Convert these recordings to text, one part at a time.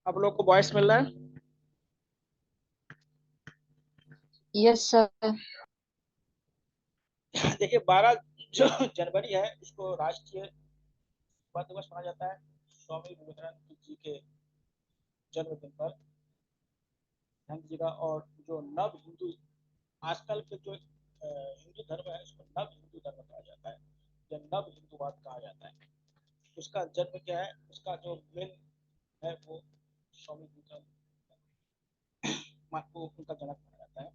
आप लोग को वॉइस मिल रहा है? Yes sir. देखिए, 12 जो जनवरी है उसको राष्ट्रीय युवा दिवस माना जाता है। स्वामी विवेकानंद जी के जन्मदिन पर ध्यान दीजिएगा। और जो नव हिंदू आजकल के जो हिंदू धर्म है उसको नव हिंदू धर्म कहा जाता है या नव हिंदूवाद कहा जाता है। उसका जन्म क्या है, उसका जो मेन है वो स्वामी विवेकानंद को उनका जनक माना जाता है।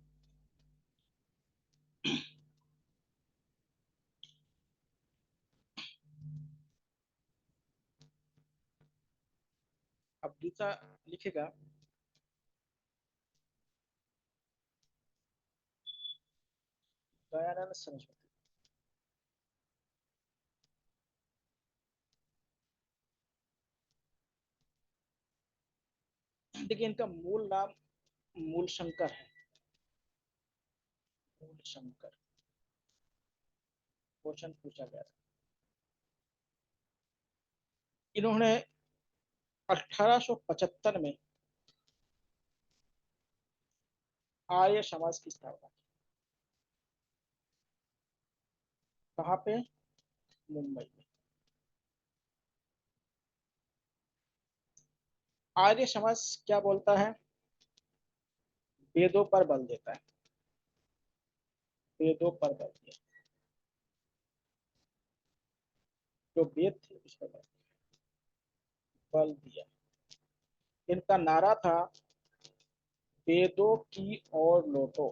अब गीता लिखेगा दयानंद सरस्वती। देखिए, इनका मूल नाम मूल शंकर है। मूल शंकर क्वेश्चन पूछा गया था। इन्होंने 1875 में आर्य समाज की स्थापना की। कहाँ पे? मुंबई में। आर्य समाज क्या बोलता है? वेदों पर बल देता है। वेदों पर बल दिया, जो वेद थे उस पर बल दिया। इनका नारा था वेदों की ओर लौटो।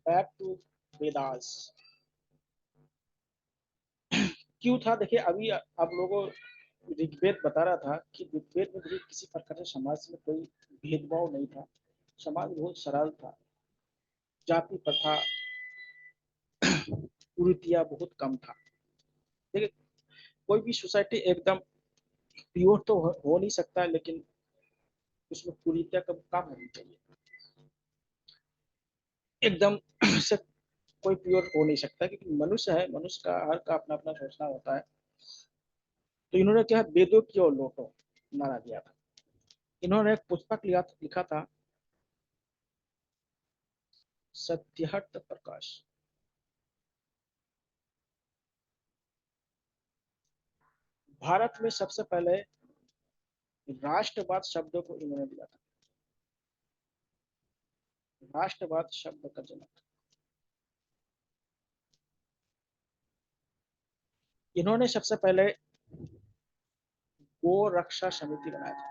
Back to Vedas. क्यों था? देखिए, अभी आप लोगों ऋग्वेद बता रहा था कि ऋग्वेद में भी किसी प्रकार से समाज में कोई भेदभाव नहीं था। समाज बहुत सरल था। जाति प्रथा कुरीतियां बहुत कम था। देखिए, कोई भी सोसाइटी एकदम प्योर तो हो नहीं सकता, लेकिन उसमें कुरीतियां कम होनी चाहिए। एकदम से कोई प्योर हो नहीं सकता, क्योंकि मनुष्य है, मनुष्य का हर का अपना अपना सोचना होता है। तो इन्होंने क्या है, वेदों की ओर लौटो नारा दिया था। इन्होंने एक पुस्तक लिखा था, सत्यार्थ प्रकाश। भारत में सबसे पहले राष्ट्रवाद शब्द को इन्होंने दिया था। राष्ट्रवाद शब्द का जनक। इन्होंने सबसे पहले गो रक्षा समिति बनाया था।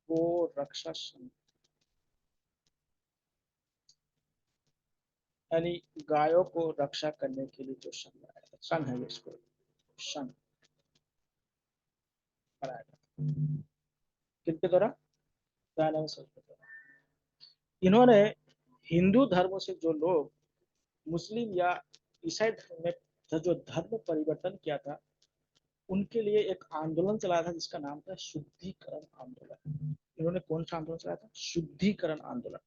गो रक्षा समिति यानी गायों को रक्षा करने के लिए जो संघ बनाया था, संघ है इसको, संघ बनाया था। किनके द्वारा? दयानंद सरस्वती द्वारा। इन्होंने हिंदू धर्म से जो लोग मुस्लिम या ईसाई धर्म में जो धर्म परिवर्तन किया था, उनके लिए एक आंदोलन चलाया था जिसका नाम था शुद्धिकरण आंदोलन। इन्होंने कौन सा आंदोलन चलाया था? शुद्धिकरण आंदोलन।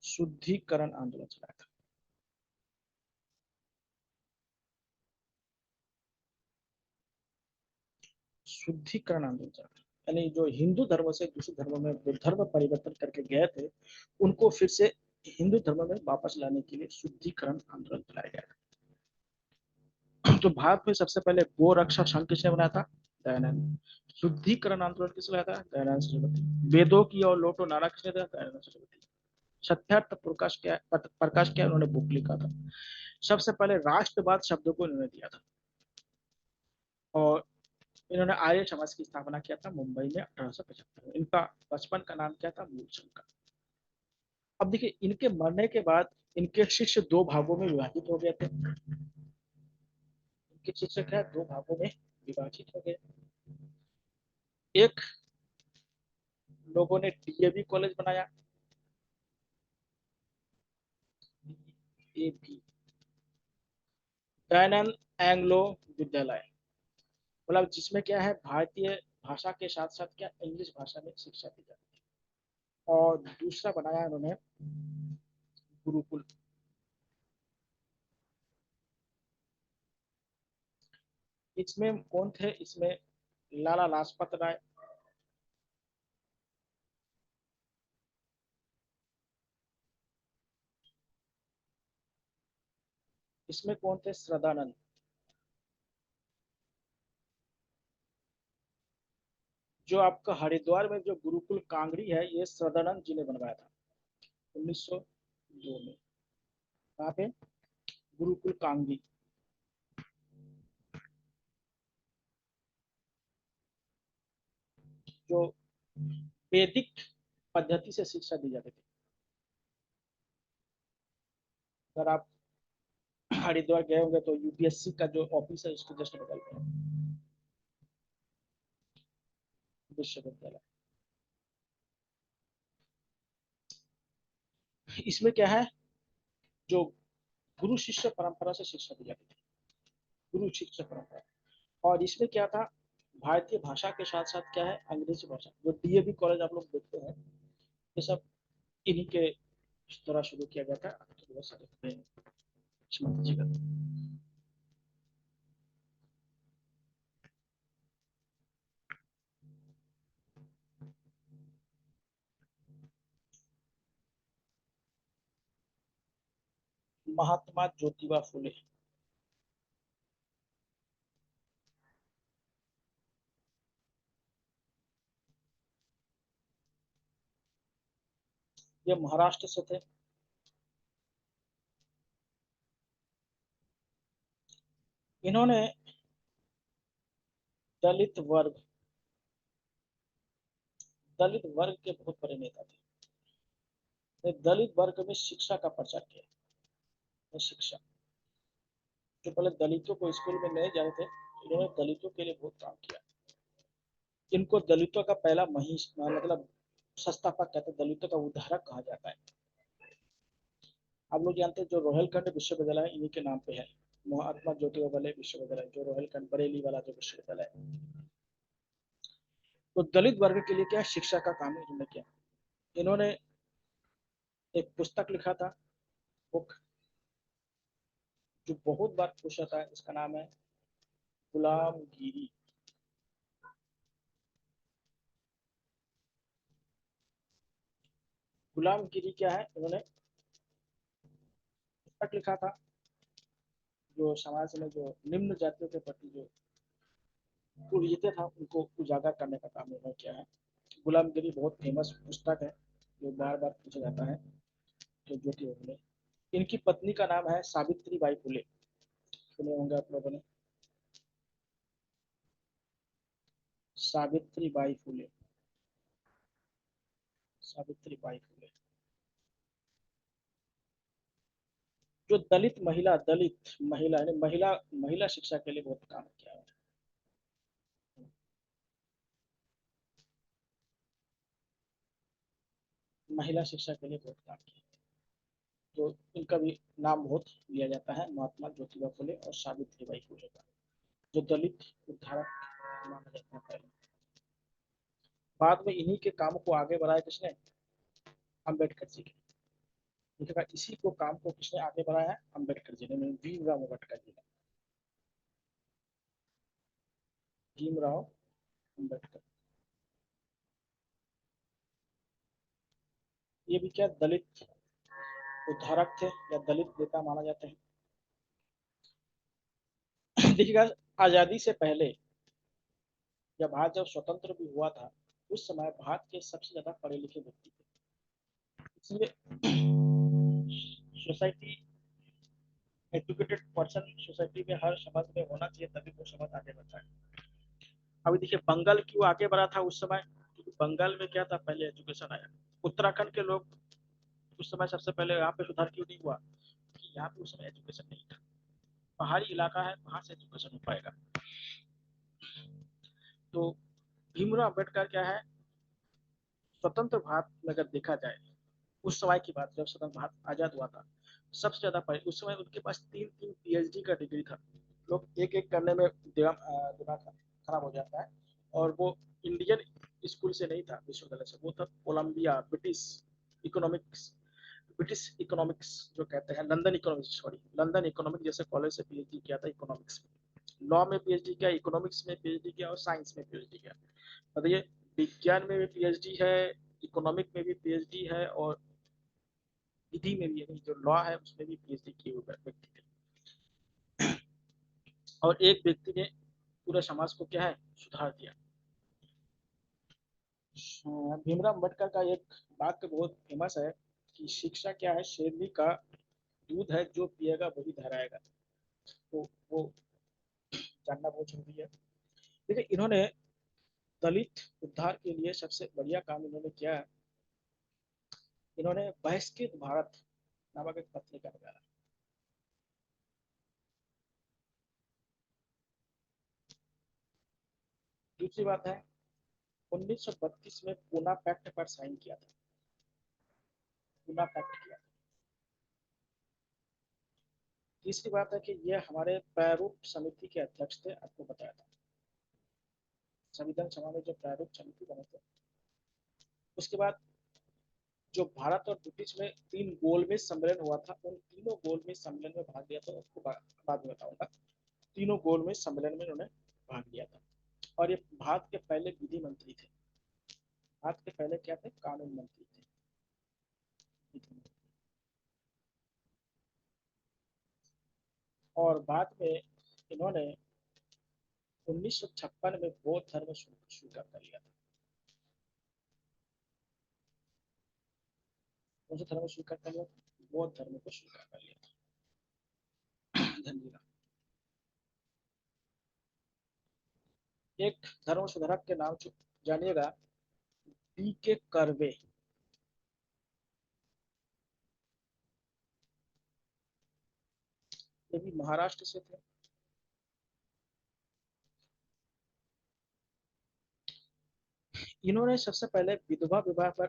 शुद्धिकरण आंदोलन चलाया था। शुद्धिकरण आंदोलन चलाया था, यानी जो हिंदू धर्म से दूसरे धर्म में जो धर्म परिवर्तन करके गए थे, उनको फिर से हिंदू धर्म में वापस लाने के लिए शुद्धिकरण आंदोलन चलाया गया था। तो भारत में सबसे पहले गो रक्षा संघ किसने बनाया था? दयानंद। शुद्धिकरण आंदोलन किसने लाया था? दयानंद सरस्वती। वेदों की और लोटो नारा किसने दिया? दयानंद सरस्वती। सत्यार्थ प्रकाश क्या उन्होंने बुक लिखा था। सबसे पहले राष्ट्रवाद शब्द को इन्होंने दिया था। और इन्होंने आर्य समाज की स्थापना किया था मुंबई में 1875 में। इनका बचपन का नाम क्या था? मूलशंकर। अब देखिए, इनके मरने के बाद इनके शिष्य दो भागों में विभाजित हो गए थे। इनके शिष्य क्या है? दो भागों में विभाजित हो गए। एक लोगों ने डीएवी कॉलेज बनाया, डीएवी दयानंद एंग्लो विद्यालय, मतलब जिसमें क्या है, भारतीय भाषा के साथ साथ क्या इंग्लिश भाषा में शिक्षा दी जाती है। और दूसरा बनाया उन्होंने गुरुकुल। इसमें कौन थे? इसमें लाला लाजपत राय, इसमें कौन थे? श्रद्धानंद। जो आपका हरिद्वार में जो गुरुकुल कांगड़ी है, ये श्रद्धानंद जी ने बनवाया था 1902 में। कहाँ पे? गुरुकुल कांगड़ी। जो वैदिक पद्धति से शिक्षा दी जाती थी। अगर आप हरिद्वार गए होंगे तो यूपीएससी का जो ऑफिस है उसके जस्ट बगल में विश्वविद्यालय। इसमें क्या है? जो गुरु शिष्य परंपरा से शिक्षा दी जाती थी, गुरु शिष्य परंपरा। और इसमें क्या था? भारतीय भाषा के साथ साथ क्या है? अंग्रेजी भाषा। जो डीएवी कॉलेज आप लोग देखते हैं, ये सब इन्हीं के द्वारा शुरू किया गया था। तो बहुत सारे समझ लीजिएगा। महात्मा ज्योतिबा फुले। ये महाराष्ट्र से थे। इन्होंने दलित वर्ग, दलित वर्ग के बहुत बड़े नेता थे। ये दलित वर्ग में शिक्षा का प्रचार किया। ये शिक्षा, जो पहले दलितों को स्कूल में नहीं जाते थे, इन्होंने दलितों के लिए बहुत काम किया। इनको दलितों का पहला महिष मतलब संस्थापक कहते हैं, दलितों का उद्धारक कहा जाता है। आप लोग जानते हैं जो रोहिलखंड विश्वविद्यालय है, इन्हीं के नाम पे है। महात्मा ज्योतिबा फुले विश्वविद्यालय, जो रोहिलखंड बरेली वाला जो विश्वविद्यालय है। तो दलित वर्ग के लिए क्या शिक्षा का काम इन्होंने किया। इन्होंने एक पुस्तक लिखा था, बुक, जो बहुत बार पूछा था। इसका नाम है गुलामगिरी। गुलामगिरी क्या है? इन्होंने पुस्तक लिखा था, जो समाज में जो निम्न जातियों के प्रति जो कुरीति था उनको उजागर करने का काम इन्होंने किया है। गुलामगिरी बहुत फेमस पुस्तक है, जो बार बार पूछा जाता है। तो ज्योतिबा फुले, इनकी पत्नी का नाम है सावित्री बाई फुले। सुने होंगे आप लोगों ने, सावित्री बाई फुले, सावित्री बाई फुले। जो दलित महिला यानी महिला महिला शिक्षा के लिए बहुत काम किया है। महिला शिक्षा के लिए बहुत काम किया। तो इनका भी नाम बहुत लिया जाता है, महात्मा ज्योतिबा फुले और सावित्री बाई फुले का, जो दलित उद्धारक माना जाता है पहले। बाद में इन्हीं के काम को आगे बढ़ाया किसने? अम्बेडकर जी ने। देखिएगा, इसी को काम को किसने आगे बढ़ाया है? अम्बेडकर जी ने, भीमराव अम्बेडकर जी ने। भीमराव अम्बेडकर, ये भी क्या दलित उद्धारक थे या दलित नेता माना जाते हैं। देखिएगा, आजादी से पहले जब भारत जब स्वतंत्र भी हुआ था, उस समय भारत के सबसे ज्यादा पढ़े लिखे व्यक्ति थे। इसलिए सोसाइटी, एजुकेटेड पर्सन सोसाइटी में हर समाज में होना चाहिए, तभी वो समाज आगे बढ़ता है। अभी देखिए बंगाल क्यों आगे बढ़ा था उस समय, क्योंकि बंगाल में क्या था, पहले एजुकेशन आया। उत्तराखंड के लोग उस समय सबसे पहले यहाँ पे सुधार क्यों नहीं हुआ, कि यहाँ पे उस समय एजुकेशन नहीं था। पहाड़ी इलाका है, वहां से एजुकेशन हो पाएगा। तो भीमराव अम्बेडकर क्या है, स्वतंत्र भारत में अगर देखा जाए, उस समय की बात, जब स्वतंत्र भारत आजाद हुआ था, सबसे ज्यादा पढ़े। उस समय उनके पास 3-3 पीएचडी का डिग्री था। लोग एक एक करने में दिमाग खराब हो जाता है। और वो इंडियन स्कूल से नहीं था, विश्वविद्यालय से, वो था Columbia British economics British economics जो कहते हैं, London economics, sorry London economics जैसे कॉलेज से पीएचडी किया था इकोनॉमिक्स में, लॉ में पीएचडी किया, इकोनॉमिक्स में पीएचडी किया और साइंस में पीएचडी किया। बताइए, विज्ञान में भी पीएचडी है, इकोनॉमिक में भी पीएचडी है, और विधि में भी, यानी जो लॉ है उसमें भी पीएचडी किए हुए व्यक्ति थे। और एक व्यक्ति ने पूरे समाज को क्या है, सुधार दिया। भीमराव अम्बेडकर का एक वाक्य बहुत फेमस है कि शिक्षा क्या है, शेरनी का दूध है, जो पिएगा वही धराएगा। तो वो जानना बहुत जरूरी है। देखिए, इन्होंने दलित उद्धार के लिए सबसे बढ़िया काम इन्होंने किया है, इन्होंने बहिष्कृत भारत नामक एक पत्रिका निकाला। दूसरी बात है, 1932 में पूना पैक्ट पर साइन किया था, पूना पैक्ट किया था। तीसरी बात है कि ये हमारे प्रारूप समिति के अध्यक्ष थे, आपको बताया था, संविधान सभा में जो प्रारूप समिति बने थे। उसके बाद जो भारत और ब्रिटिश में 3 गोलमेज सम्मेलन हुआ था, उन तीनों गोलमेज सम्मेलन में भाग लिया था, उसको बाद में बताऊंगा। तीनों गोलमेज सम्मेलन में उन्होंने भाग लिया था। और ये भारत के पहले विधि मंत्री थे, भारत के पहले क्या थे, कानून मंत्री थे, विधि मंत्री। और बाद में इन्होंने 1956 में बौद्ध धर्म स्वीकार कर लिया था। कौन सा धर्म स्वीकार कर लिया था, बौद्ध धर्म को स्वीकार कर लिया था। धन्यवाद। एक धर्म सुधारक के नाम जानिएगा, बी.के. कर्वे। ये भी महाराष्ट्र से थे। इन्होंने सबसे पहले विधवा विवाह पर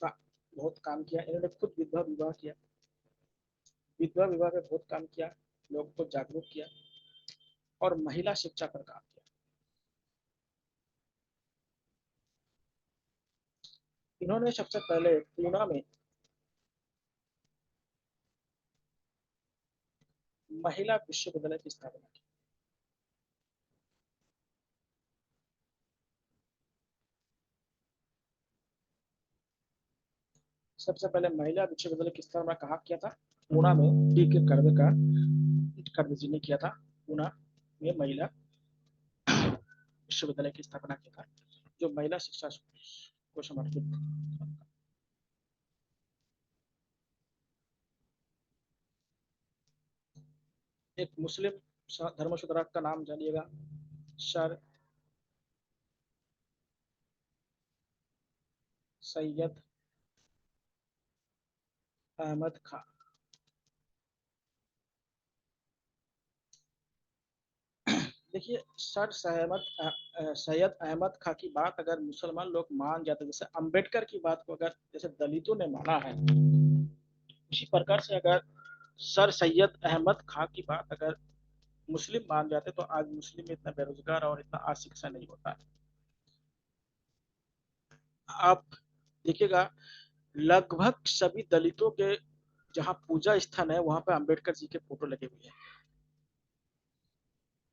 बहुत काम किया, इन्होंने खुद विधवा विवाह किया, विधवा विवाह पर बहुत काम किया, लोगों को जागरूक किया, और महिला शिक्षा पर काम किया। इन्होंने सबसे पहले पूना में महिला विश्वविद्यालय की स्थापना की। सबसे पहले महिला विश्वविद्यालय की स्थापना कहाँ किया था, पूना में, डी.के. कर्वे जी ने किया था। पूना में महिला विश्वविद्यालय की स्थापना किया था, जो महिला शिक्षा को समर्पित था। एक मुस्लिम धर्म सुधारक का नाम जानिएगा, सर सैयद अहमद खां। देखिए, सर सैयद अहमद खां की बात अगर मुसलमान लोग मान जाते, जैसे अंबेडकर की बात को अगर जैसे दलितों ने माना है, उसी प्रकार से अगर सर सैयद अहमद खां की बात अगर मुस्लिम मान जाते, तो आज मुस्लिम में इतना बेरोजगार और इतना अशिक्षा नहीं होता है। आप देखिएगा, लगभग सभी दलितों के जहाँ पूजा स्थान है, वहां पे अंबेडकर जी के फोटो लगे हुए हैं।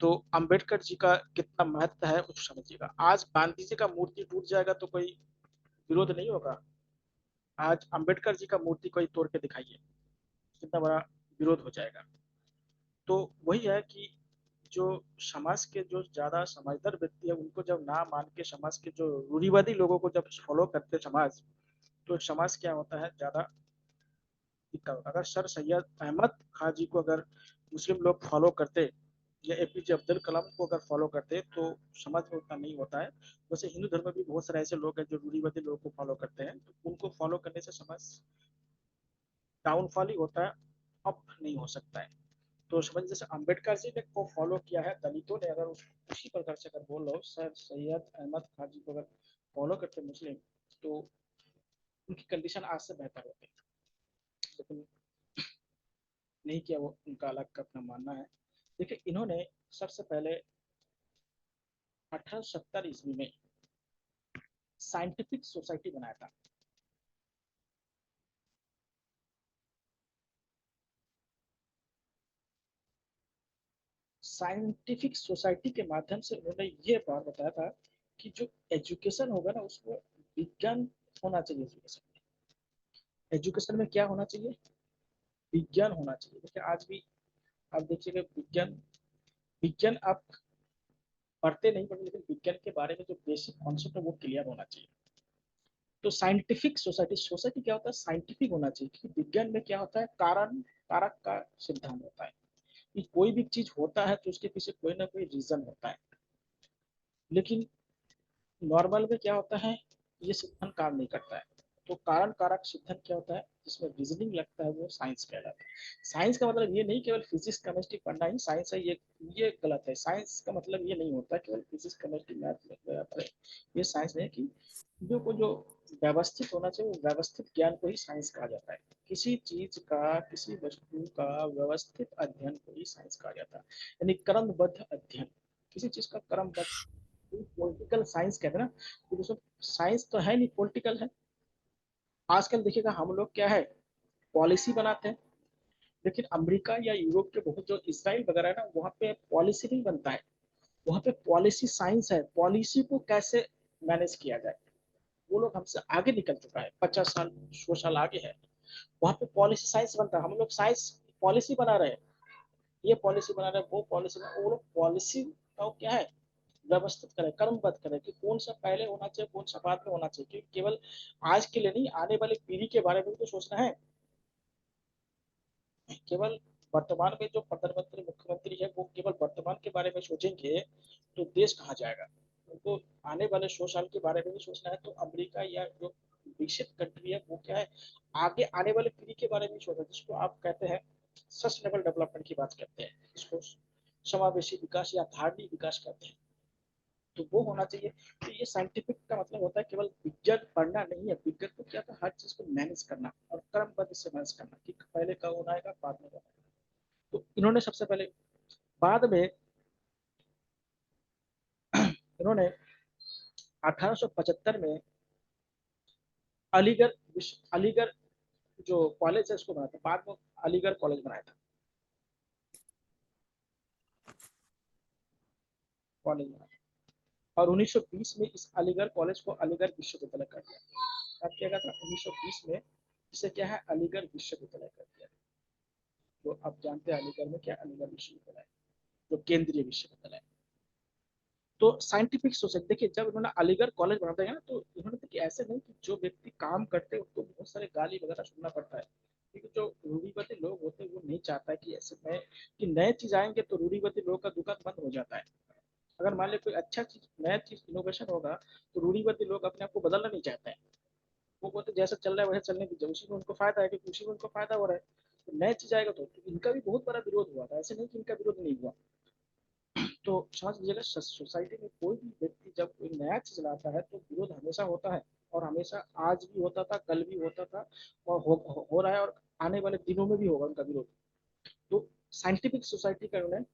तो अंबेडकर जी का कितना महत्व है कुछ समझिएगा। आज गांधी जी का मूर्ति टूट जाएगा तो कोई विरोध नहीं होगा, आज अंबेडकर जी का मूर्ति कोई तोड़ के दिखाइए, कितना बड़ा विरोध हो जाएगा। तो वही है कि जो समाज के जो ज्यादा समझदार व्यक्ति है, उनको जब ना मान के समाज के जो रूढ़िवादी लोगों को जब फॉलो करते समाज, तो समाज क्या होता है, ज्यादा दिक्कत होता है। अगर सर सैयद अहमद खां जी को अगर मुस्लिम लोग फॉलो करते, या एपीजे अब्दुल कलाम को अगर फॉलो करते, तो समाज में उतना नहीं होता है। वैसे हिंदू धर्म में भी बहुत सारे ऐसे लोग हैं जो रूढ़िवादी लोगों को फॉलो करते हैं, तो उनको फॉलो करने से समाज डाउनफॉल ही होता है, अप नहीं हो सकता है। तो समझ, जैसे अम्बेडकर जी ने को फॉलो किया है, दलितों ने अगर उसी प्रकार से अगर बोल रहा हो, सर सैयद अहमद खान जी को अगर फॉलो करते मुस्लिम, तो उनकी कंडीशन आज से बेहतर होती, लेकिन नहीं किया, वो उनका अलग का अपना मानना है। देखिए, इन्होंने सबसे पहले 1870 ईस्वी में साइंटिफिक सोसाइटी बनाया था। साइंटिफिक सोसाइटी के माध्यम से उन्होंने ये बात बताया था कि जो एजुकेशन होगा ना उसमें विज्ञान होना चाहिए। एजुकेशन में क्या होना चाहिए? विज्ञान होना चाहिए। देखिए आज भी आप देखिएगा विज्ञान, विज्ञान आप पढ़ते नहीं पढ़ते लेकिन विज्ञान के बारे में जो बेसिक कॉन्सेप्ट है वो क्लियर होना चाहिए। तो साइंटिफिक सोसाइटी, सोसाइटी क्या होता है? साइंटिफिक होना चाहिए। क्योंकि विज्ञान में क्या होता है? कारण कारक का सिद्धांत होता है कि कोई भी चीज होता है तो उसके पीछे कोई ना कोई रीजन होता है। लेकिन नॉर्मल में क्या होता है? ये सिद्धांत काम नहीं करता है। तो कारण कारक सिद्धांत क्या होता है? जिसमें रीजनिंग लगता है वो साइंस कहलाता है। साइंस का मतलब ये नहीं केवल फिजिक्स केमिस्ट्री पढ़ना ही साइंस है, ये गलत है। साइंस का मतलब ये नहीं होता केवल फिजिक्स केमिस्ट्री मैथ। ये साइंस नहीं कि जो व्यवस्थित होना चाहिए वो व्यवस्थित ज्ञान को ही साइंस कहा जाता है। किसी चीज का, किसी वस्तु का व्यवस्थित अध्ययन को ही साइंस कहा जाता है, यानी क्रमबद्ध अध्ययन। किसी चीज का क्रमबद्ध, पॉलिटिकल साइंस कहते हैं ना, तो दोस्तों साइंस तो है नहीं, पॉलिटिकल है। आजकल देखिएगा हम लोग क्या है, पॉलिसी बनाते हैं। लेकिन अमेरिका या यूरोप के बहुत, जो इसराइल वगैरह है ना, वहाँ पे पॉलिसी नहीं बनता है। वहाँ पे पॉलिसी साइंस है, पॉलिसी को कैसे मैनेज किया जाए। वो लोग हमसे आगे निकल चुका है, 50 साल 100 साल आगे है। वहाँ पे पॉलिसी साइंस बनता है, हम लोग साइंस पॉलिसी बना रहे हैं। ये पॉलिसी बना रहे हैं, वो पॉलिसी बना, वो लोग पॉलिसी का क्या है, व्यवस्थित करें, क्रमबद्ध करें कि कौन सा पहले होना चाहिए, कौन सा बाद में होना चाहिए। क्योंकि केवल आज के लिए नहीं, आने वाली पीढ़ी के बारे में भी तो सोचना है। केवल वर्तमान में जो प्रधानमंत्री मुख्यमंत्री है वो केवल वर्तमान के बारे में सोचेंगे तो देश कहाँ जाएगा। उनको आने वाले 100 साल के बारे में भी सोचना है। तो अमेरिका या जो विकसित कंट्री है वो क्या है, आगे आने वाले पीढ़ी के बारे में सोचना है, जिसको आप कहते हैं सस्टेनेबल डेवलपमेंट की बात करते हैं, इसको समावेशी विकास या धारणीय विकास कहते हैं। तो वो होना चाहिए। तो ये साइंटिफिक का मतलब होता है केवल विज्ञान पढ़ना नहीं है। विज्ञान को क्या था, हर चीज को मैनेज करना और क्रमबद्ध से मैनेज करना कि पहले कब होना आएगा, बाद में होना आएगा। तो इन्होंने सबसे पहले, बाद में इन्होंने 1875 में अलीगढ़ जो कॉलेज है उसको बनाया था। बाद में अलीगढ़ कॉलेज बनाया था, कॉलेज बनाया था। और 1920 में इस अलीगढ़ कॉलेज को अलीगढ़ विश्वविद्यालय कर दिया। अब क्या था 1920 में इसे क्या है, अलीगढ़ विश्वविद्यालय कर दिया। जो आप जानते हैं अलीगढ़ में क्या, अलीगढ़ विश्वविद्यालय जो केंद्रीय विश्वविद्यालय। तो साइंटिफिक सोसाइटी देखिए, जब इन्होंने अलीगढ़ कॉलेज बनाता है ना, तो इन्होंने देखिए ऐसे नहीं कि जो व्यक्ति काम करते हैं उनको बहुत सारे गाली वगैरह सुनना पड़ता है। क्योंकि जो रूढ़िवादी लोग होते हैं वो नहीं चाहता है कि ऐसे नए, कि नए चीज आएंगे तो रूढ़िवादी लोगों का दुकान बंद हो जाता है। अगर मान ली कोई अच्छा चीज, नया चीज इनोवेशन होगा तो रूढ़िवादी लोग अपने आप को बदलना नहीं चाहते हैं। वो बोलते जैसा चल रहा है वैसे चलने दीजिए, उसी में उनको फायदा है, क्योंकि उसी में उनको फायदा हो रहा है। तो नया चीज आएगा तो इनका भी बहुत बड़ा विरोध हुआ था, ऐसे नहीं कि इनका विरोध नहीं हुआ। तो समझ लीजिएगा सोसाइटी में कोई भी व्यक्ति जब कोई नया चीज लाता है तो विरोध हमेशा होता है। और हमेशा आज भी होता था, कल भी होता था, और हो रहा है, और आने वाले दिनों में भी होगा उनका विरोध। तो साइंटिफिक सोसाइटी का उन्होंने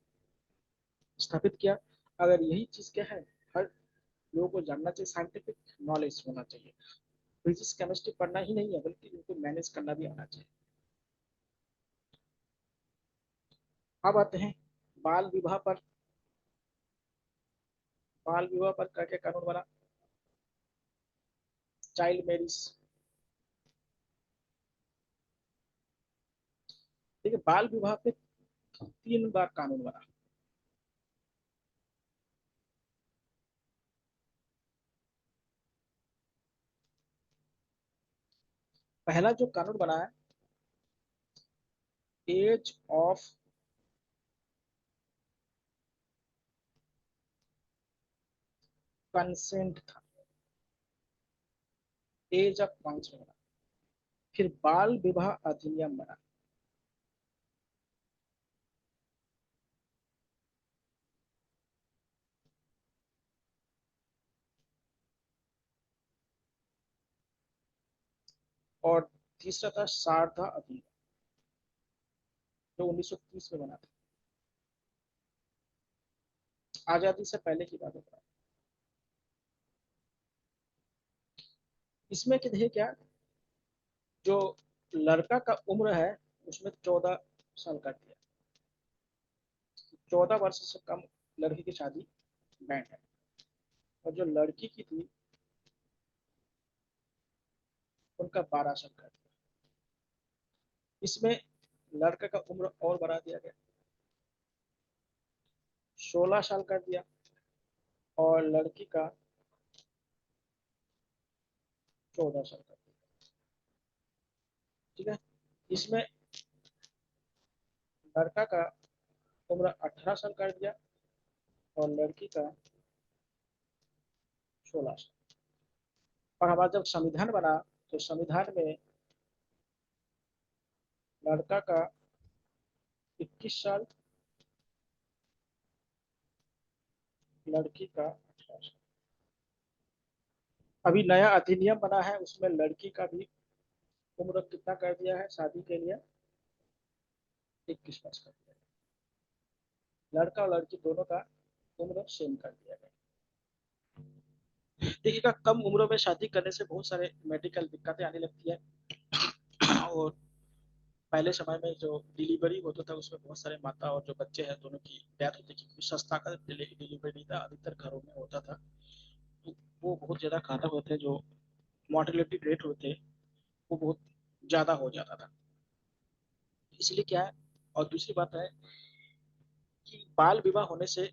स्थापित किया। अगर यही चीज क्या है, हर लोगों को जानना चाहिए, साइंटिफिक नॉलेज होना चाहिए। फिजिक्स केमिस्ट्री पढ़ना ही नहीं है बल्कि उनको मैनेज करना भी आना चाहिए। अब आते हैं बाल विवाह पर। बाल विवाह पर क्या क्या कानून बना? Child marriage. देखिए बाल विवाह पे 3 बार कानून बना। पहला जो कानून बना है, एज ऑफ कंसेंट था, एज ऑफ कंसेंट बना। फिर बाल विवाह अधिनियम बना। और तीसरा था शारदा अधिनियम, जो 1930 में बना था, आजादी से पहले की बात है। इसमें देखिए क्या, जो लड़का का उम्र है उसमें 14 साल कर दिया। 14 वर्ष से कम लड़की की शादी बैंड है, और जो लड़की की थी उनका 12 साल का। इसमें लड़का का उम्र और बढ़ा दिया गया, 16 साल कर दिया, और लड़की का 14 साल कर दिया। ठीक है, इसमें लड़का का उम्र 18 साल कर दिया और लड़की का 16 साल। और हमारा जब संविधान बना तो संविधान में लड़का का 21 साल, लड़की का 18 साल। अभी नया अधिनियम बना है, उसमें लड़की का भी उम्र कितना कर दिया है शादी के लिए, 21 वर्ष कर दिया है। लड़का और लड़की दोनों का उम्र सेम कर दिया गया। देखिएगा, कम उम्र में शादी करने से बहुत सारे मेडिकल दिक्कतें आने लगती है, और पहले समय में जो डिलीवरी होता था उसमें बहुत सारे माता और जो बच्चे हैं दोनों की डेथ होती थी, क्योंकि सस्ता का डिलीवरी था, अधिकतर घरों में होता था। तो वो बहुत ज्यादा घातक होते, जो मॉर्टेलिटी रेट होते वो बहुत ज्यादा हो जाता था। इसलिए क्या है, और दूसरी बात है कि बाल विवाह होने से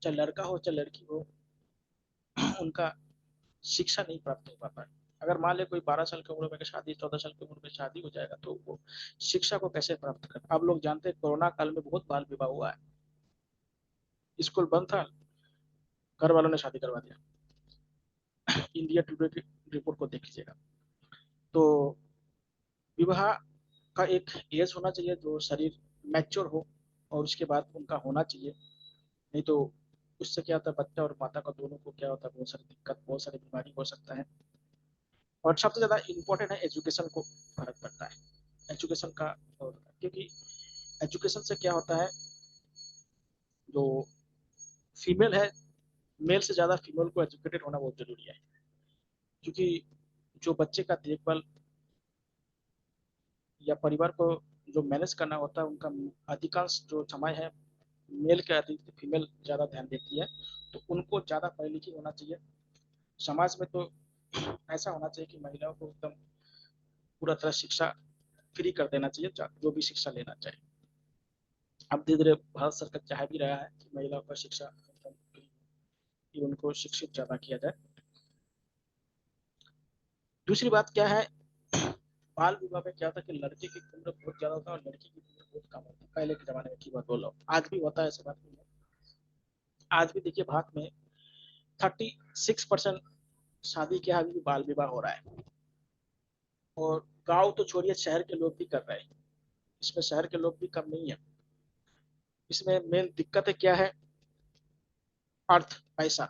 चाहे लड़का हो चाहे लड़की हो, उनका शिक्षा नहीं प्राप्त हो पाता है। अगर मान ले कोई 12 साल की उम्र में शादी, 14 साल की उम्र में शादी हो जाएगा तो वो शिक्षा को कैसे प्राप्त कर। अब लोग जानते हैं कोरोना काल में बहुत बाल विवाह हुआ है, स्कूल बंद था, घर वालों ने शादी करवा दिया। इंडिया टुडे की रिपोर्ट को देख लीजिएगा। तो विवाह का एक एज होना चाहिए जो शरीर मैच्योर हो, और उसके बाद उनका होना चाहिए। नहीं तो उससे क्या होता है, बच्चा और माता का दोनों को क्या होता है, बहुत सारी दिक्कत, बहुत सारी बीमारी हो सकता है। और सबसे ज्यादा इम्पोर्टेंट है एजुकेशन को फर्क पड़ता है, एजुकेशन का। और क्योंकि एजुकेशन से क्या होता है, जो फीमेल है, मेल से ज्यादा फीमेल को एजुकेटेड होना बहुत जरूरी है। क्योंकि जो बच्चे का देखभाल या परिवार को जो मैनेज करना होता है, उनका अधिकांश जो समय है मेल के अधिक फीमेल ज्यादा ध्यान देती है। तो उनको ज्यादा पढ़ी लिखी होना चाहिए। समाज में तो ऐसा होना चाहिए कि महिलाओं को एकदम पूरा तरह शिक्षा फ्री कर देना चाहिए, जो भी शिक्षा लेना चाहिए। अब धीरे धीरे भारत सरकार चाह भी रहा है कि महिलाओं का शिक्षा एकदम फ्री, कि उनको शिक्षित ज्यादा किया जाए। दूसरी बात क्या है, बाल विवाह में क्या होता है कि लड़के की उम्र बहुत ज्यादा होता है और लड़की की उम्र बहुत कम होती है। पहले के जमाने में की बात बोल रहा हूँ, आज भी होता है, ऐसी बात नहीं है। आज भी देखिए भारत में 36% शादी के अभी भी बाल विवाह हो रहा है। और गांव तो छोड़िए, शहर के लोग भी कर रहे हैं, इसमें शहर के लोग भी कम नहीं है। इसमें मेन दिक्कत है क्या है, अर्थ, पैसा।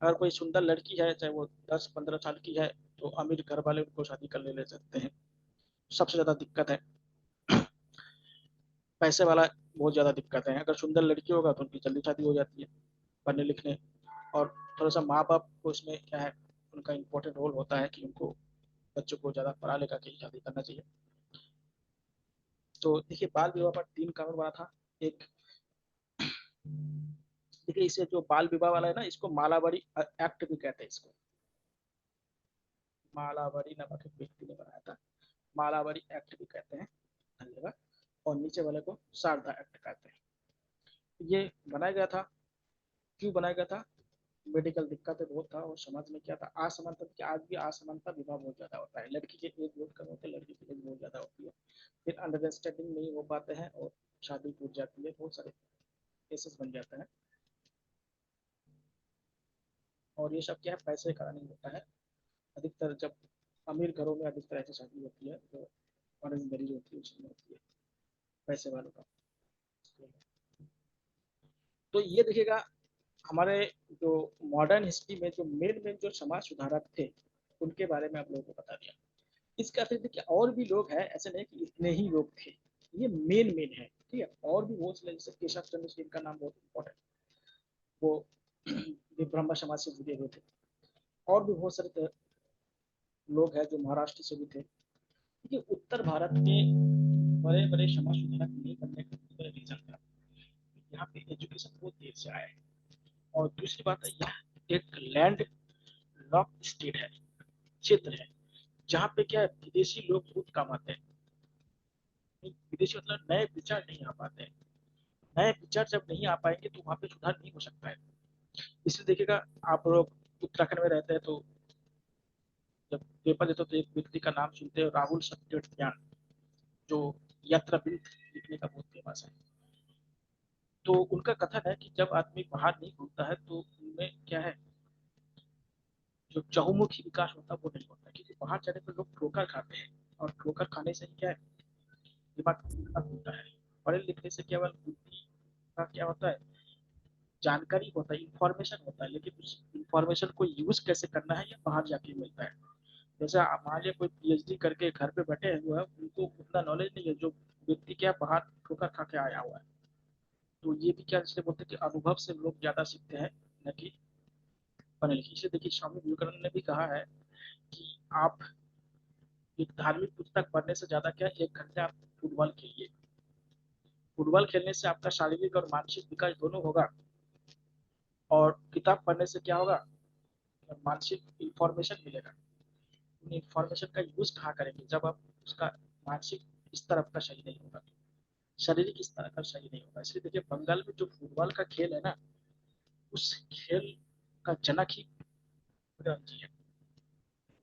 अगर कोई सुंदर लड़की है, चाहे वो 10-15 साल की है, तो अमीर घर वाले उनको शादी कर ले सकते हैं। सबसे ज्यादा दिक्कत है पैसे वाला, बहुत ज्यादा दिक्कत है। अगर सुंदर लड़की होगा तो उनकी जल्दी शादी हो जाती है, पढ़ने लिखने। और थोड़ा सा माँ बाप को इसमें क्या है, उनका इम्पोर्टेंट रोल होता है कि उनको बच्चों को ज्यादा पढ़ा लिखा के शादी करना चाहिए। तो देखिए, बाल विवाह पर 3 कानून बना था। एक, देखिए इसे जो बाल विवाह वाला है ना, इसको मालावारी एक्ट भी कहते हैं। इसको मालावारी नामक एक व्यक्ति ने बनाया था, मालावारी एक्ट भी कहते हैं। धन्यवाद। और नीचे वाले को शारदा एक्ट कहते हैं। ये बनाया गया था, क्यों बनाया गया था, मेडिकल दिक्कतें बहुत था, और समाज में क्या था, असमानता की। आज भी असमानता विवाह बहुत ज्यादा होता है, लड़की के एज बहुत कम होते हैं, लड़की की एज बहुत ज्यादा होती है। फिर अंडरस्टैंडिंग नहीं हो पाते हैं और शादी टूट जाती है, बहुत सारे केसेस बन जाते हैं। और ये सब क्या है, पैसे का नहीं होता है। अधिकतर जब अमीर घरों में अधिकतर ऐसी शादी होती है, जो अरेंज मैरिज होती है, उसमें होती है पैसे वालों का। तो ये देखिएगा, हमारे जो मॉडर्न हिस्ट्री में जो मेन मेन जो समाज सुधारक थे, उनके बारे में आप लोगों को बता दिया। इसका फिर देखिए और भी लोग हैं, ऐसे नहीं कि इतने ही लोग थे, ये मेन मेन है। ठीक है, और भी बहुत से, जैसे केशव चंद्र सेन का नाम बहुत इम्पोर्टेंट, वो भी ब्रह्म समाज से जुड़े हुए थे। और भी बहुत सारे लोग हैं जो महाराष्ट्र से भी थे। देखिए, उत्तर भारत के बड़े बड़े समाज सुधारक नहीं बनने का रीजन था, एजुकेशन वो देर से आया है। और दूसरी बात है, यह एक लैंड लॉक स्टेट है, क्षेत्र है, जहाँ पे क्या है, विदेशी लोग बहुत कम आते हैं। विदेशी मतलब नए विचार नहीं आ पाते हैं। नए विचार जब नहीं आ पाएंगे तो वहाँ पे सुधार नहीं हो सकता है। इसलिए देखिएगा, आप लोग उत्तराखंड में रहते हैं तो जब पेपर देते हो तो एक व्यक्ति का नाम सुनते हो, राहुल सत्यनारायण, जो यात्रा लिखने का बहुत फेमस है। तो उनका कथन है कि जब आदमी बाहर नहीं घूमता है तो उनमें क्या है, जो चहुमुखी विकास होता है वो नहीं होता, क्योंकि बाहर जाने पर लोग ठोकर खाते हैं, और ठोकर खाने से क्या है, दिमाग खत्म होता है। पढ़े लिखने से केवल बुद्धि का क्या होता है, जानकारी होता है, इंफॉर्मेशन होता है, लेकिन उस इंफॉर्मेशन को यूज कैसे करना है ये बाहर जाके मिलता है। जैसे मान लीजिए कोई पीएचडी करके घर पे बैठे हुए हैं, उनको उतना नॉलेज नहीं है जो व्यक्ति क्या बाहर ठोकर खा के आया हुआ है। तो ये भी क्या, जैसे बोलते हैं कि अनुभव से लोग ज्यादा सीखते हैं, न कि पढ़े लिखे। इसे देखिए, स्वामी विवेकानंद ने भी कहा है कि आप एक धार्मिक पुस्तक पढ़ने से ज्यादा क्या, 1 घंटे आप फुटबॉल खेलिए। फुटबॉल खेलने से आपका शारीरिक और मानसिक विकास दोनों होगा, और किताब पढ़ने से क्या होगा, मानसिक इंफॉर्मेशन मिलेगा। उन इंफॉर्मेशन का यूज कहाँ करेंगे जब आप उसका मानसिक स्तर आपका सही नहीं होगा, शारीरिक स्तर का सही नहीं होगा। इसलिए देखिए, बंगाल में जो फुटबॉल का खेल है ना, उस खेल का जनक ही गांधी है।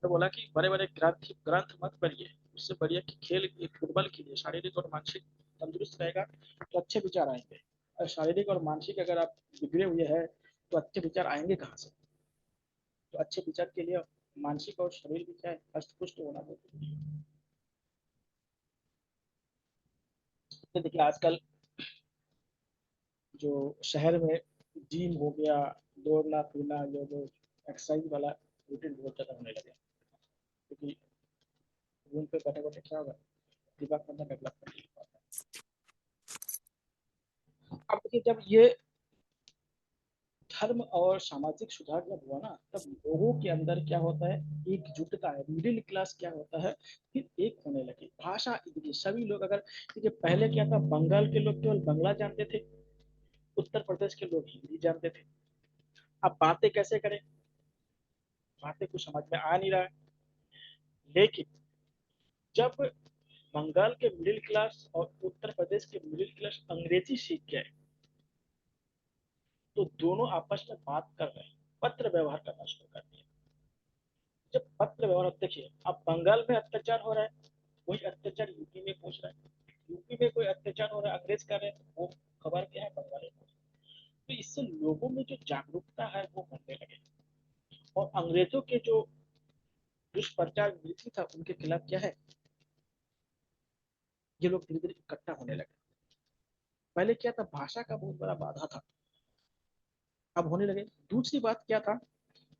तो बोला कि बड़े बड़े ग्रंथ ग्रंथ मत पढ़िए, उससे बढ़िया कि खेल एक फुटबॉल के लिए शारीरिक और मानसिक तंदुरुस्त रहेगा तो अच्छे विचार आएंगे। और शारीरिक और मानसिक अगर आप बिगड़े हुए हैं तो अच्छे विचार आएंगे कहाँ से। तो अच्छे विचार के लिए मानसिक और शरीर भी क्या है, हष्ट पुष्ट होना बहुत जरूरी है। तो देखिए, आजकल जो शहर में जिम हो गया, दौड़ना फिरना, जो एक्सरसाइज वाला रूटीन बहुत ज्यादा होने लगे, क्योंकि रूम पे बैठे बैठे क्या होगा, दिमाग में डेवलपमेंट नहीं हो पाता। अब देखिए, जब ये धर्म और सामाजिक सुधार जब हुआ ना, तब लोगों के अंदर क्या होता है, एकजुटता है, मिडिल क्लास क्या होता है, फिर एक होने लगी। भाषा देखिए, सभी लोग अगर देखिए, पहले क्या था, बंगाल के लोग केवल बांग्ला जानते थे, उत्तर प्रदेश के लोग हिंदी जानते थे। अब बातें कैसे करें, बातें कुछ समझ में आ नहीं रहा है। लेकिन जब बंगाल के मिडिल क्लास और उत्तर प्रदेश के मिडिल क्लास अंग्रेजी सीख गए, तो दोनों आपस में बात कर रहे हैं, पत्र व्यवहार करना शुरू कर दिया। जब पत्र व्यवहार, देखिए अब बंगाल में अत्याचार हो रहा है, वही अत्याचार यूपी में पहुंच रहा है। यूपी में कोई अत्याचार हो रहा है, अंग्रेज कर रहे हैं, वो खबर क्या है, बंगाल में। तो इससे लोगों में जो जागरूकता है वो बढ़ने लगे, और अंग्रेजों के जो दुष्प्रचार नीति था उनके खिलाफ क्या है, ये लोग धीरे धीरे इकट्ठा होने लगे। पहले क्या था, भाषा का बहुत बड़ा बाधा था, अब होने लगे। दूसरी बात क्या था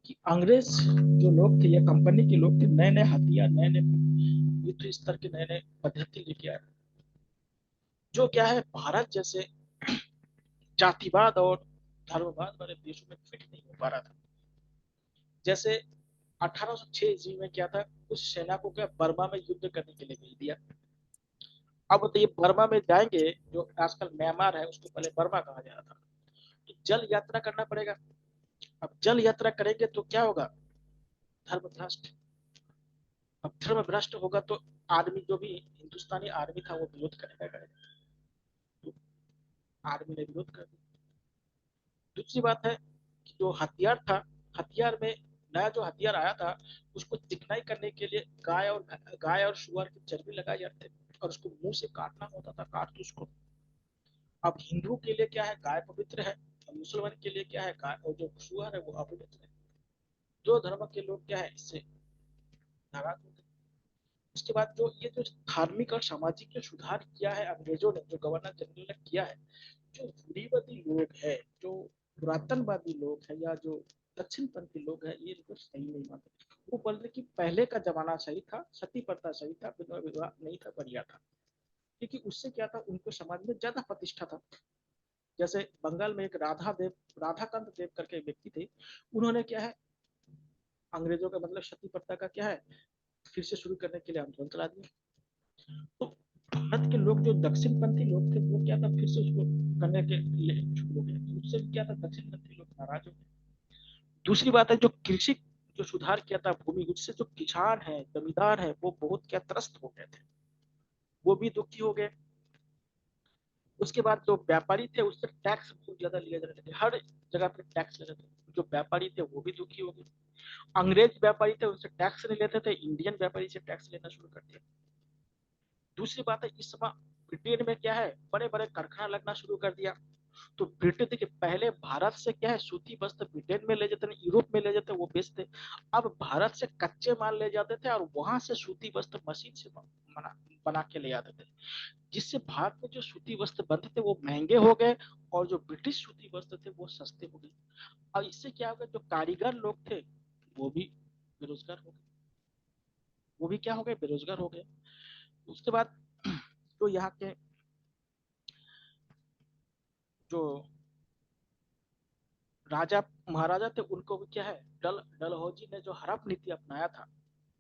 कि अंग्रेज जो लोग थे या कंपनी के लोग थे, नए नए हथियार, नए नए युद्ध स्तर के नए नए पद्धति लेके आए, जो क्या है, भारत जैसे जातिवाद और धर्मवाद वाले देशों में फिट नहीं हो पा रहा था। जैसे 1806 ईस्वी में क्या था, उस सेना को क्या बर्मा में युद्ध करने के लिए भेज दिया। अब तो ये बर्मा में जाएंगे, जो आजकल म्यांमार है उसको पहले बर्मा कहा जा रहा था, तो जल यात्रा करना पड़ेगा। अब जल यात्रा करेंगे तो क्या होगा, धर्म भ्रष्ट। अब धर्म भ्रष्ट होगा तो आर्मी, जो भी हिंदुस्तानी आर्मी था वो विरोध करेगा, तो आर्मी ने विरोध कर दिया। दूसरी बात है कि जो हथियार था, हथियार में नया जो हथियार आया था, उसको चिकनाई करने के लिए गाय और सुअर की चर्बी लगाई जाती थी, और उसको मुंह से काटना होता था, काट तो उसको। अब हिंदुओं के लिए क्या है, गाय पवित्र है, और मुसलमान के लिए क्या है, गाय और जो सुअर है वो अपवित्र है। दो धर्म के लोग क्या है, इससे नाराज होते हैं। उसके बाद जो ये जो धार्मिक और सामाजिक जो सुधार किया है अंग्रेजों ने, जो गवर्नर जनरल ने किया है, जो रूढ़िवादी लोग है, जो पुरातनवादी लोग है, या जो दक्षिणपंथी लोग है, ये इनको सही नहीं मानते। वो बोल रहे कि पहले का जमाना सही था, सती प्रथा सही था, विधवा विवाह नहीं था, बढ़िया था। क्योंकि उससे क्या था, उनको समाज में ज्यादा प्रतिष्ठा था। जैसे बंगाल में एक राधाकांत देव करके व्यक्ति थे, उन्होंने क्या है, अंग्रेजों का मतलब सती प्रथा का क्या है, फिर से शुरू करने के लिए आंदोलन चला दिया। तो भारत के लोग जो दक्षिणपंथी लोग थे वो क्या था, फिर से उसको करने के लिए शुरू हो गए, तो उससे क्या था, दक्षिणपंथी लोग नाराज हो गए। दूसरी बात है, जो कृषि जो सुधार किया था भूमि, उससे जो किसान है, जमींदार है, वो बहुत क्या त्रस्त हो गए थे, वो भी दुखी हो गए। उसके बाद जो व्यापारी थे उससे टैक्स बहुत ज्यादा लिए जा रहे थे, हर जगह पे टैक्स ले रहे थे, जो व्यापारी थे वो भी दुखी हो गए। अंग्रेज व्यापारी थे उनसे टैक्स नहीं लेते थे, इंडियन व्यापारी से टैक्स लेना शुरू कर दिया। दूसरी बात है, इस समय ब्रिटेन में क्या है, बड़े बड़े कारखाना लगना शुरू कर दिया। तो ब्रिटेन देखिए, पहले भारत से क्या है, सूती वस्त्र ब्रिटेन में ले जाते, यूरोप में ले जाते, वो बेचते। अब भारत से कच्चे माल ले जाते थे और वहां से सूती वस्त्र मशीन से बना बना के ले आते थे, जिससे भारत में जो सूती वस्त्र बनते थे वो महंगे हो गए, और जो ब्रिटिश सूती वस्त्र थे वो सस्ते हो गए। और इससे क्या हो गया, जो कारीगर लोग थे वो भी बेरोजगार हो गए, वो भी क्या हो गए, बेरोजगार हो गए। उसके बाद जो यहाँ के जो राजा महाराजा थे उनको भी क्या है, डलहौजी ने जो हड़प नीति अपनाया था,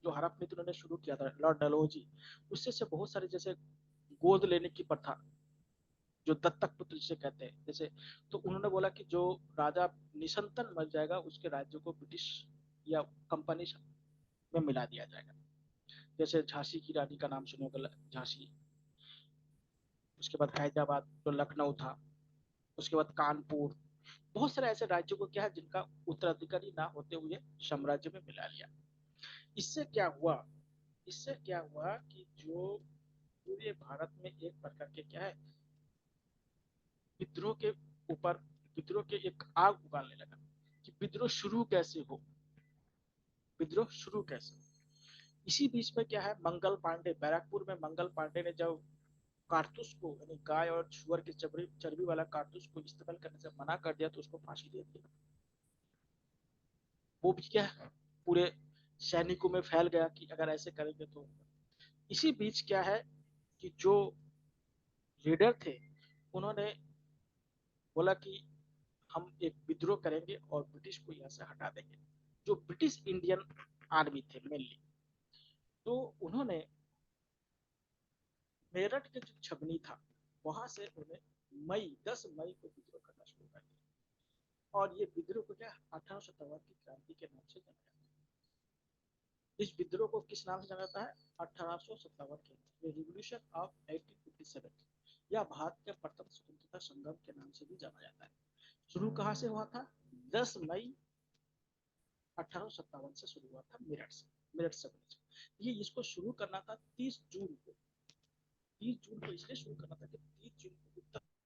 जो हड़प नीति उन्होंने शुरू किया था लॉर्ड डलहौजी, उससे से बहुत सारे जैसे गोद लेने की प्रथा, जो दत्तक पुत्र जिसे कहते हैं, जैसे, तो उन्होंने बोला कि जो राजा निसंतान मर जाएगा उसके राज्य को ब्रिटिश या कंपनी में मिला दिया जाएगा। जैसे झांसी की रानी का नाम सुने होगा, झांसी। उसके बाद हैदराबाद, जो लखनऊ था। उसके बाद कानपुर। बहुत सारे ऐसे राज्यों को क्या है जिनका उत्तराधिकारी ना होते हुए साम्राज्य में मिला लिया। इससे क्या हुआ, इससे क्या हुआ कि जो पूरे भारत में एक प्रकार के क्या है, विद्रोह के ऊपर, विद्रोह के एक आग उगालने लगा कि विद्रोह शुरू कैसे हो, विद्रोह शुरू कैसे हो। इसी बीच में क्या है, मंगल पांडे, बैरकपुर में मंगल पांडे ने जब कारतूस को, यानी गाय और सुअर की चर्बी चर्बी वाला कारतूस को इस्तेमाल करने से मना कर दिया, तो उसको फांसी दे दिया। वो भी क्या है, पूरे सैनिकों में फैल गया कि अगर ऐसे करेंगे तो। इसी बीच क्या है कि जो लीडर थे उन्होंने बोला कि हम एक विद्रोह करेंगे और ब्रिटिश को यहाँ से हटा देंगे, जो ब्रिटिश इंडियन आर्मी थे मेनली। तो उन्होंने मेरठ के जो छबनी था वहां से उन्हें 10 मई को विद्रोह करना शुरू कर दिया, और ये विद्रोह को क्या 1857 की क्रांति के नाम से जाना जाता है। इस विद्रोह को किस नाम से जाना जाता है, 1857 के रिवोल्यूशन ऑफ 1857, या भारत के प्रथम स्वतंत्रता संग्राम के नाम से भी जाना जाता है। शुरू कहाँ से हुआ था, 10 मई 1857 से शुरू हुआ था, मेरठ से, मेरठ से। ये इसको शुरू करना था 30 जून को, 30 जून को इसलिए शुरू करना था कि 30 जून को उत्तर